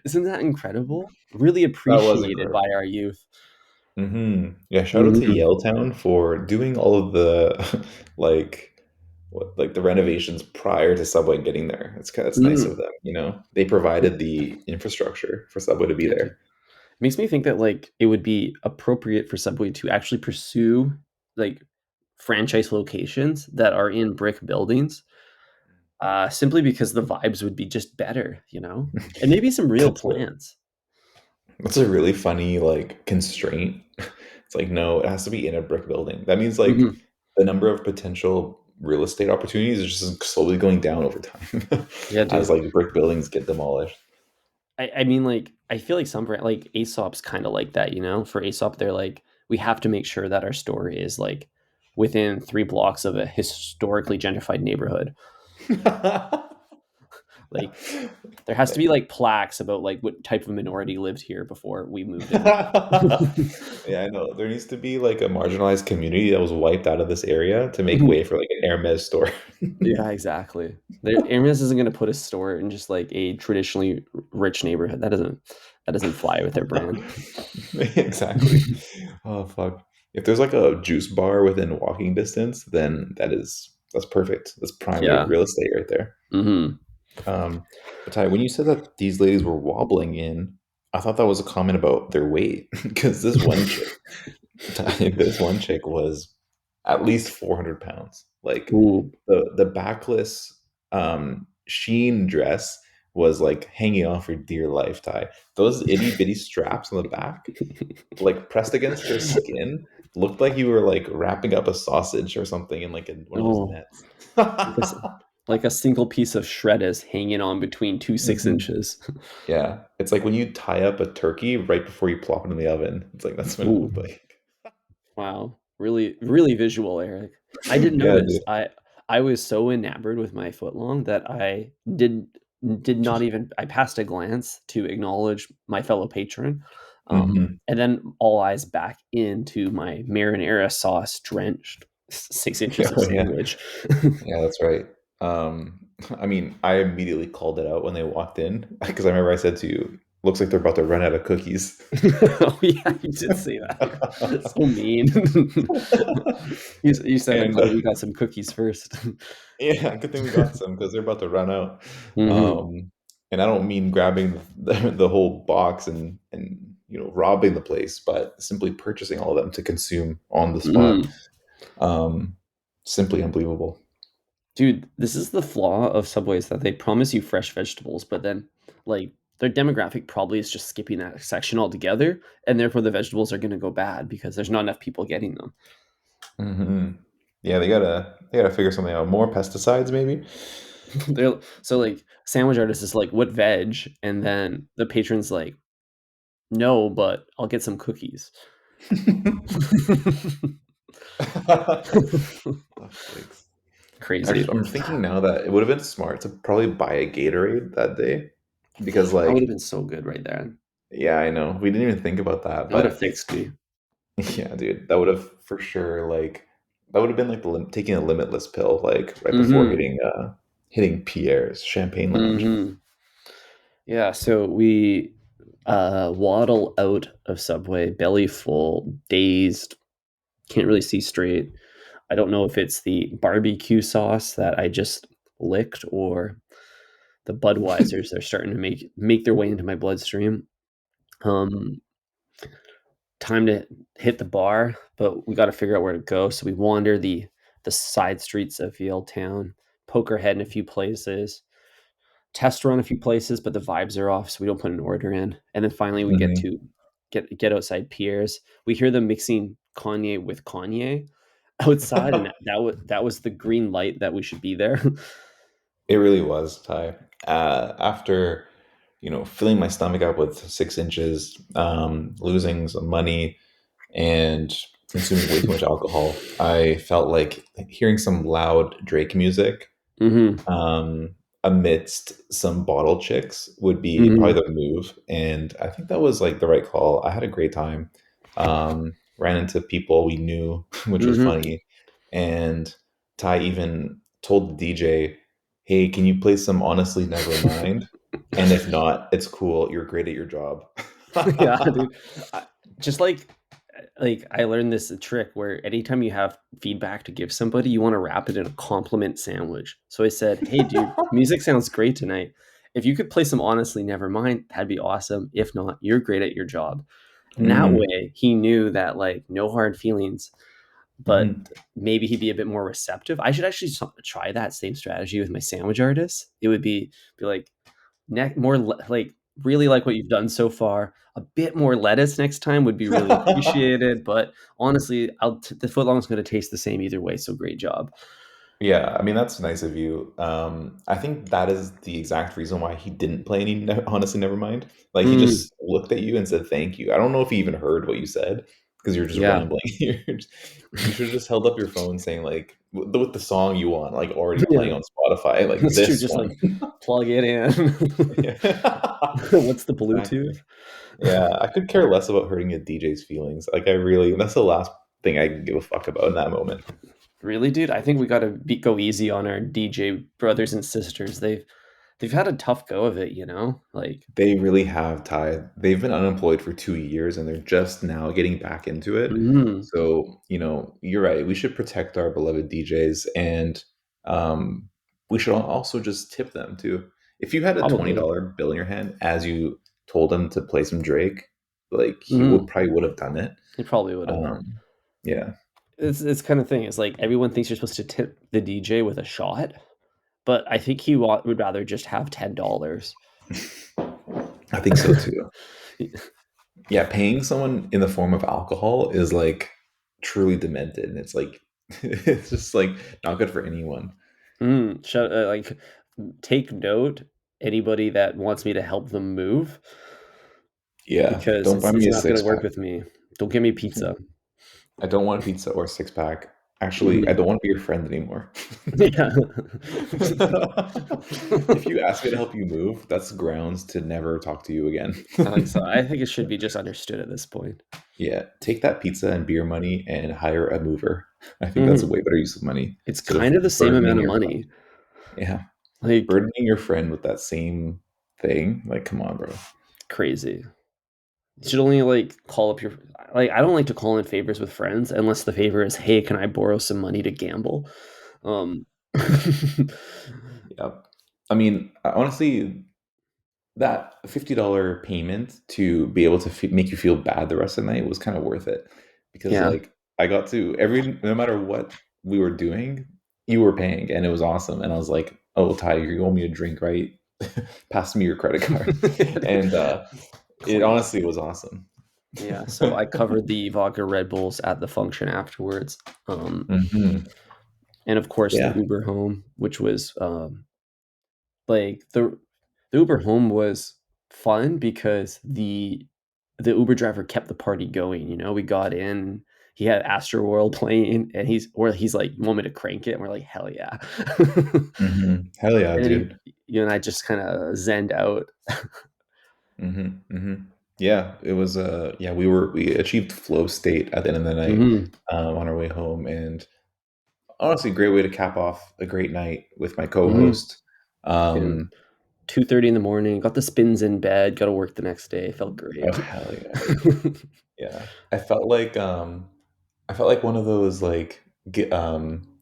Isn't that incredible? Really was appreciated by incredible. our youth. Yeah, shout out to Mhm. Yaletown for doing all of the like like the renovations prior to Subway getting there. It's nice of Mm. them, you know. They provided the infrastructure for Subway to be Yeah, dude. there. It makes me think that, like, it would be appropriate for Subway to actually pursue, like, franchise locations that are in brick buildings, simply because the vibes would be just better, you know? And maybe some real That's a plans. that's a really funny like constraint. It's like no, it has to be in a brick building. That means like Mhm. the number of potential real estate opportunities is just slowly going down over time Yeah, as dude. like brick buildings get demolished. I mean, like, I feel like some brand like, Aesop's kinda like that, you know? For Aesop, they're like, "We have to make sure that our store is, like, within 3 blocks of a historically gentrified neighborhood." Like, there has to be, like, plaques about, like, what type of minority lived here before we moved in. Yeah, I know. There needs to be like a marginalized community that was wiped out of this area to make Mhm. way for like an Hermes store. Yeah, exactly. The Hermes isn't gonna put a store in just, like, a traditionally rich neighborhood. That doesn't fly with their brand. Exactly. Oh fuck. If there's like a juice bar within walking distance, then that's perfect. That's prime Yeah. real estate right there. Mhm. Um, but Ty, when you said that these ladies were wobbling in, I thought that was a comment about their weight because this one chick was at least 400 pounds. Like Ooh. the backless sheen dress was like hanging off for dear life, Ty. Those itty bitty straps on the back, like pressed against her skin, looked like you were like wrapping up a sausage or something in like one of those Oh, nets. like a s like a single piece of shred is hanging on between 2 6 Mhm. inches. Yeah, it's like when you tie up a turkey right before you plop it in the oven. It's like that's what it Ooh. looked like. Wow. Really really visual, Eric. I didn't Yeah, notice. dude. I was so enamored with my footlong that I did not even I passed a glance to acknowledge my fellow patron, Hmm. and then all eyes back into my marinara sauce drenched 6 inches of Oh yeah. sandwich. Yeah, that's right. I mean, I immediately called it out when they walked in because I remember I said to you, "Looks like they're about to run out of cookies." Oh, yeah, you did say that. So mean. You said, "I'm And glad we got some cookies first." yeah, good thing we got some because they're about to run out. Mhm. And I don't mean grabbing the whole box and robbing the place, but simply purchasing all of them to consume on the spot. Mhm. Um, Simply unbelievable. Dude, this is the flaw of Subways that they promise you fresh vegetables, but then, like, their demographic probably is just skipping that section altogether, and therefore the vegetables are gonna go bad because there's not enough people getting them. Hmm. Yeah, they gotta figure something out. More pesticides, maybe. So, like, sandwich artist is like, "What veg?" And then the patron's like, "No, but I'll get some cookies." Fuck sakes. Crazy. Actually, I'm thinking now that it would have been smart to probably buy a Gatorade that day because, That would've like, been so good right there. yeah, I know we didn't even think about that, That would've but fixed me. yeah, dude, that would have for sure like that would have been like taking a limitless pill like right before Mhm. hitting Pierre's Champagne Lounge. Mhm. Yeah, so we, waddle out of Subway, belly full, dazed, can't really see straight. I don't know if it's the barbecue sauce that I just licked or the Budweisers are starting to make their way into my bloodstream. Um, Time to hit the bar, but we gotta figure out where to go, so we wander the side streets of Yale Town, poke our head in a few places, test run a few places, but the vibes are off, so we don't put an order in. And then finally we get Mhm. to get outside Pierre's. We hear them mixing Kanye with Kanye outside, and that was the green light that we should be there. It really was, Ty. After filling my stomach up with 6 inches, losing some money, and consuming way too much alcohol, I felt like hearing some loud Drake music Mhm. um, amidst some bottle chicks would be probably Mhm. the move. And I think that was like the right call. I had a great time. Ran into people we knew, which was Mhm. funny. And Ty even told the DJ, "Hey, can you play some Honestly Never Mind? And if not, it's cool. You're great at your job." Yeah, dude. I just like, I learned this trick where anytime you have feedback to give somebody, you wanna wrap it in a compliment sandwich. So I said, "Hey, dude, music sounds great tonight. If you could play some Honestly Nevermind, that'd be awesome. If not, you're great at your job." And that Mm, way, he knew that, like, no hard feelings, but mhm. maybe he'd be a bit more receptive. I should actually try that same strategy with my sandwich artists. It would be like, more like, really like what you've done so far. A bit more lettuce next time would be really appreciated, but honestly, the footlong's gonna taste the same either way, so great job. Yeah, I mean that's nice of you. I think that is the exact reason why he didn't play any. Honestly, never mind. Like he Mm, just looked at you and said thank you. I don't know if he even heard what you said because you're just yeah. rambling. You should have just held up your phone saying like with the song you want, like already Yeah, playing on Spotify, like that's true, this just, one. like, plug it in. Yeah. What's the Exactly. Bluetooth? Yeah, I could care less about hurting a DJ's feelings. Like I really, that's the last thing I give a fuck about in that moment. Really, dude? I think we gotta go easy on our DJ brothers and sisters. They've had a tough go of it, you know? Like, They really have, Ty. They've been unemployed for 2 years and they're just now getting back into it. mhm, So, you're right. We should protect our beloved DJs and um, we should also just tip them too. If you had a probably. $20 bill in your hand as you told him to play some Drake, like he would Mhm, probably would have done it. they probably would've. Um, yeah, It's kind of thing, it's like everyone thinks you're supposed to tip the DJ with a shot, but I think he would rather just have $10. I think so too. Yeah, paying someone in the form of alcohol is like truly demented. And it's like, it's just like not good for anyone. Like, take note, anybody that wants me to help them move, Yeah, because don't buy it's me a not gonna six work pack. with me. Don't give me pizza. I don't want pizza or six pack. Actually, I Mhm. don't want to be your friend anymore. Yeah. If you ask me to help you move, that's grounds to never talk to you again. I think so. I think it should be just understood at this point. Yeah, take that pizza and beer money and hire a mover. I think that's a Mhm. way better use of money It's instead kind of of the same amount burdening of your friend. money. Yeah, Like, burdening your friend with that same thing. Like, come on, bro. crazy. You should only, like, call up your like, I don't like to call in favors with friends unless the favor is, "Hey, can I borrow some money to gamble?" Um Yep. I mean, honestly, that $50 payment to be able to make you feel bad the rest of the night was kind of worth it because Yeah. like I got to every no matter what we were doing, you were paying and it was awesome. And I was like, "Oh, Ty, you owe me a drink, right? Pass me your credit card." And it Clean. honestly was awesome. Yeah, so I covered the vodka Red Bulls at the function afterwards, Hmm. and of course the Yeah. Uber home, which was, Like, the Uber home was fun because the Uber driver kept the party going, you know? We got in, he had Astroworld playing, and he's like, "You want me to crank it?" And we're like, "Hell yeah." Hell yeah, And then dude. you and I just kinda zenned out. Yeah, it was yeah, we achieved flow state at the end of the night, Mhm. on our way home, and honestly, great way to cap off a great night with my Mhm. co-host. And Um, 2:30 in the morning, got the spins in bed, gotta work the next day, felt oh great. hell yeah, dude. Yeah. I felt like one of those like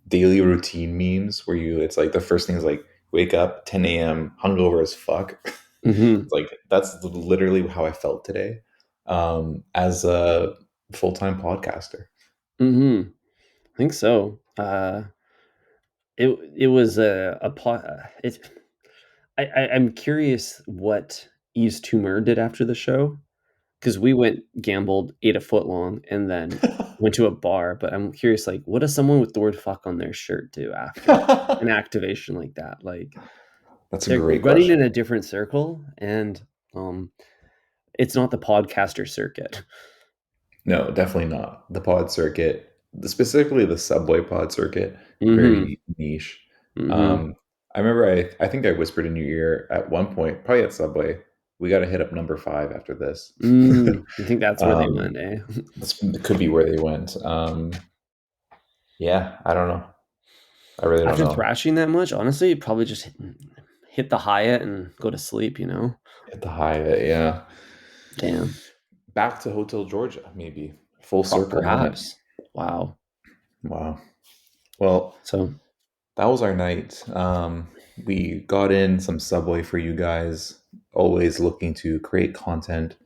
daily routine memes where you it's like the first thing is like wake up 10 a.m. hungover as fuck. Mhm. It's like that's literally how I felt today, as a full-time podcaster. Mhm. I think so. It was a po it I'm curious what Yves Tumor did after the show, because we went, gambled, ate a footlong, and then went to a bar, but I'm curious, like, what does someone with the word "fuck" on their shirt do after an activation like that? Like, That's a they're great running in question. a different circle, and, it's not the podcaster circuit. No, definitely not. The pod circuit, specifically the subway pod circuit, Mhm. very niche. Mhm. Um, I remember I think I whispered in your ear at one point, probably at Subway, we got to hit up number five after this. You think that's where they um, went, eh? this could be where they went. Yeah, I don't know. I really don't After know. thrashing that much, honestly, probably just hit the Hyatt and go to sleep, you know? Hit the Hyatt, yeah. Damn. Back to Hotel Georgia, maybe full circle moment. Perhaps. Wow. Wow. Well, So that was our night. We got in some Subway for you guys. Always looking to create content.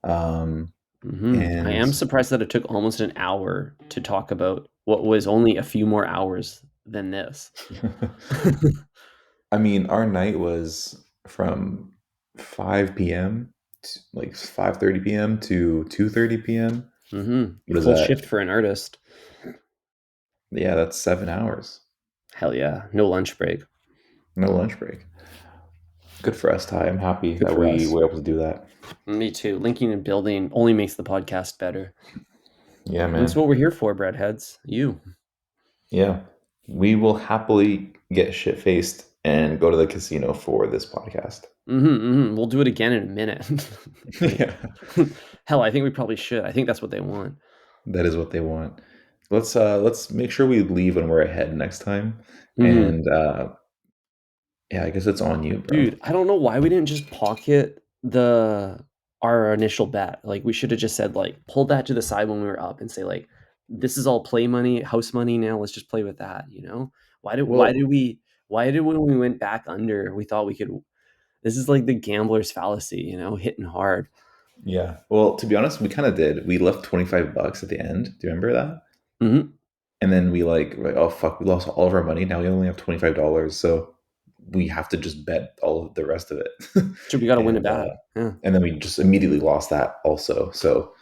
Um, I and am surprised that it took almost an hour to talk about what was only a few more hours than this. I mean, our night was from 5 p.m. to like 5:30 p.m. to 2:30 p.m. What is Full shift that? for an artist. Yeah, that's 7 hours. Hell yeah. No lunch break. No lunch break. Good for us, Ty. I'm happy Good that for we us. were able to do that. Me too. Linking and building only makes the podcast better. Yeah, That's man. what we're here for, breadheads. You. Yeah. We will happily get shit faced and go to the casino for this podcast. We'll do it again in a minute. Like, Yeah, hell, I think we probably should. I think that's what they want. that is what they want. Let's make sure we leave when we're ahead next time. Mhm. And yeah, I guess it's on you, bro. Dude, I don't know why we didn't just pocket our initial bet. Like, we shoulda just said, like, pulled that to the side when we were up and say, like, "This is all play money, house money now, let's just play with that," you know? Well, Why did when we went back under, we thought we could this is like the gambler's fallacy, you know, hitting hard. yeah. Well, to be honest, we kind of did. We left 25 bucks at the end. Do you remember that? Mhm. And then we're like, oh fuck, we lost all of our money. Now we only have $25, so we have to just bet all of the rest of it. So we gotta win it and back. Yeah. and then we just immediately lost that also. So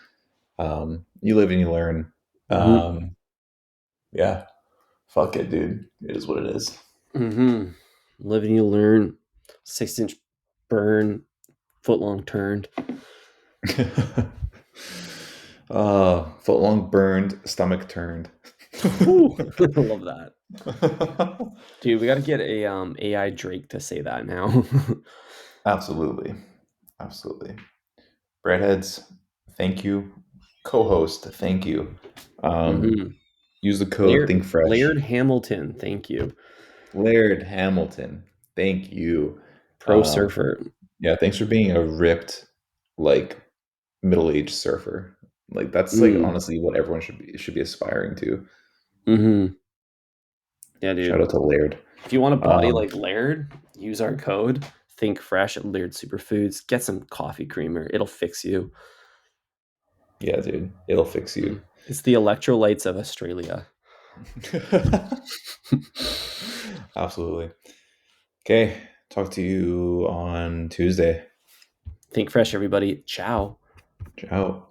you live and you learn. Mhm. Yeah, fuck it, dude. It is what it is. Mhm. Live and you learn. 6-inch burn, footlong turned. Footlong burned, stomach turned. Whew. I love that. Dude, we gotta get a, AI Drake to say that now. Absolutely. Absolutely. Breadheads, thank you. Co-host, thank you. Um, Mhm. use the code Think Fresh. Laird Hamilton, thank you. Laird Hamilton, thank you. Pro Um, surfer. yeah, thanks for being a ripped, like middle-aged surfer. Like that's like Mm. honestly what everyone should be aspiring to. Mhm. Yeah, Shout dude. out to Laird. If you want a body Um, like Laird, use our code Think Fresh at Laird Superfoods. Get some coffee creamer. It'll fix you. yeah, dude, it'll fix you. It's the electrolytes of Australia. Absolutely. Okay, talk to you on Tuesday. Think Fresh, everybody. Ciao. Ciao.